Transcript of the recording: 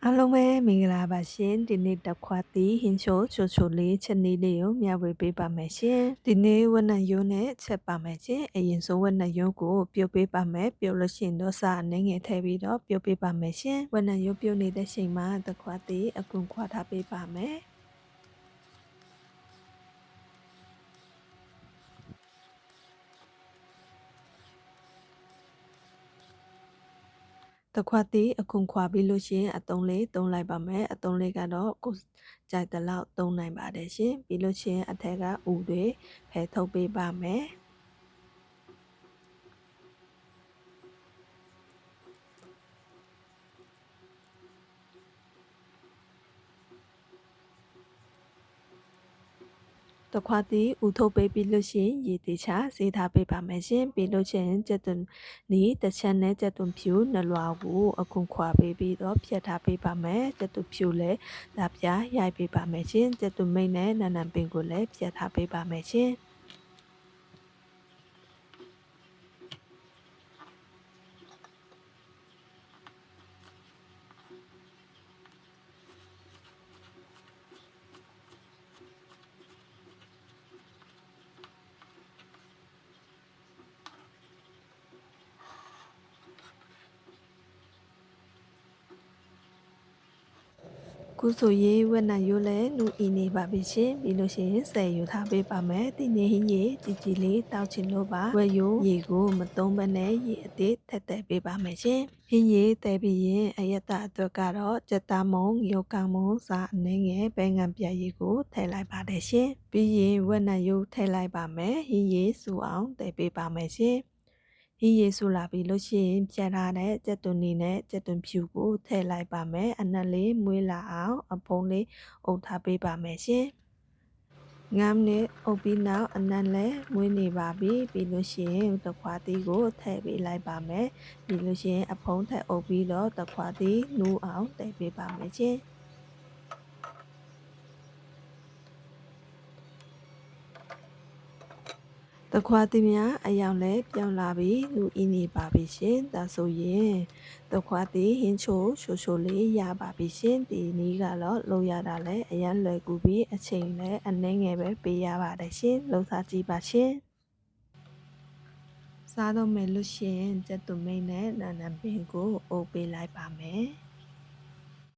အားလုံးပဲမင်္ဂလာပါရှင်ဒီနေ့တစ်ခွက်တီဟင်းချိုချိုလေးချက်နည်းလေးကိုမျှဝေပေးပါမယ်ရှင်ဒီနေ့ဝက်နံရိုးနဲ့ချက်ပါမယ်ရှင်အရင်ဆုံးဝက်နံရိုးကိုပြုတ်ပေးပါမယ်ပြုတ်လို့ရှိရင်တော့စာအနေငယ်ထည့်ပြီးတော့ပြုတ်ပေးပါမယ်ရှင်ဝက်နံရိုးပြုတ်နေတဲ့ချိန်မှာတစ်ခွက်တီအကွန်ခွာထားပေးပါမယ်တခွက်တီးအခုခွာပြီးလို့ရှိရင်အတုံးလေးသုံးလိုက်ပါမယ်အတုံးလေးကတော့ကိုကြိုက်တဲ့လောက်သုံးနိုင်ပါတယ်ရှင်ပြီးလို့ရှိရင်အထက်ကဥတွေဖယ်ထုတ်ပေးပါမယ်တခွာတီဥထုတ်ပေးပြီးလို့ရှိရင်ရေတေချာစေးထားပေးပါမယ်ရှင်ပြီးလို့ရှိရင်ကျက်သွန်နီးတစ်ချက်နဲ့ကျက်သွန်ဖြူနှလွာကိုအခုခွာပေးပြီးတော့ဖြတ်ထားပေးပါမယ်ကျက်သွန်ဖြူလည်းဒါပြရိုက်ပေးပါမယ်ရှင်ကျက်သွန်မိတ်နဲ့နန်နန်ပင်ကိုလည်းဖြတ်ထားပေးပါမယ်ရှင်ခုဆိုရေးဝက်နံရိုးလဲနူအီနေပါပြီရှင်ပြီးလို့ရှိရင်ဆယ်ယူထားပေးပါမယ်ဒီနေ့ဟင်းရေကြီးကြီးလေးတောက်ချင်လို့ပါဝက်ရိုးရေကိုမသုံးဘဲနဲ့ရေအသေးထက်တဲ့ပေးပါမယ်ရှင်ဟင်းရေတဲပြီးရင်အယက်တအတွက်ကတော့ကြက်သားမုံရုပ်ကောင်မုံစာအနေငယ်ပဲငံပြရေကိုထည့်လိုက်ပါတယ်ရှင်ပြီးရင်ဝက်နံရိုးထည့်လိုက်ပါမယ်ဟင်းရေစူအောင်တဲပေးပါမယ်ရှင်ဟင်းရေဆူလာပြီးလို့ရှိရင်ဖြတ်ထားတဲ့ကြက်သွန်နီနဲ့ကြက်သွန်ဖြူကိုထည့်လိုက်ပါမယ်အနက်လေးမွေးလာအောင်အဖုံးလေးအုပ်ထားပေးပါမယ်ရှင်ငမ်းနဲ့အုပ်ပြီးနောက်အနက်လည်းမွေးနေပါပြီပြီးလို့ရှိရင်တခွားသီးကိုထည့်ပေးလိုက်ပါမယ်ပြီးလို့ရှိရင်အဖုံးထည့်အုပ်ပြီးတော့တခွားသီးနူးအောင်တည်ပေးပါမယ်ရှင်တခွာတီများအယောင်လဲပြောင်းလာပြီးလူအင်းနေပါပြီရှင်ဒါဆိုရင်တခွာတီဟင်းချိုလေးရပါပြီရှင်ဒီနည်းကတော့လုံရတာလဲအရန်လွယ်ကူပြီးအချိန်လဲအနည်းငယ်ပဲပေးရပါတယ်ရှင်လုံစားကြည့်ပါရှင်စားတော့မယ်လို့ရှင်ကျက်သွမိတ်နဲ့နာနံပင်ကိုအုပ်ပေးလိုက်ပါမယ်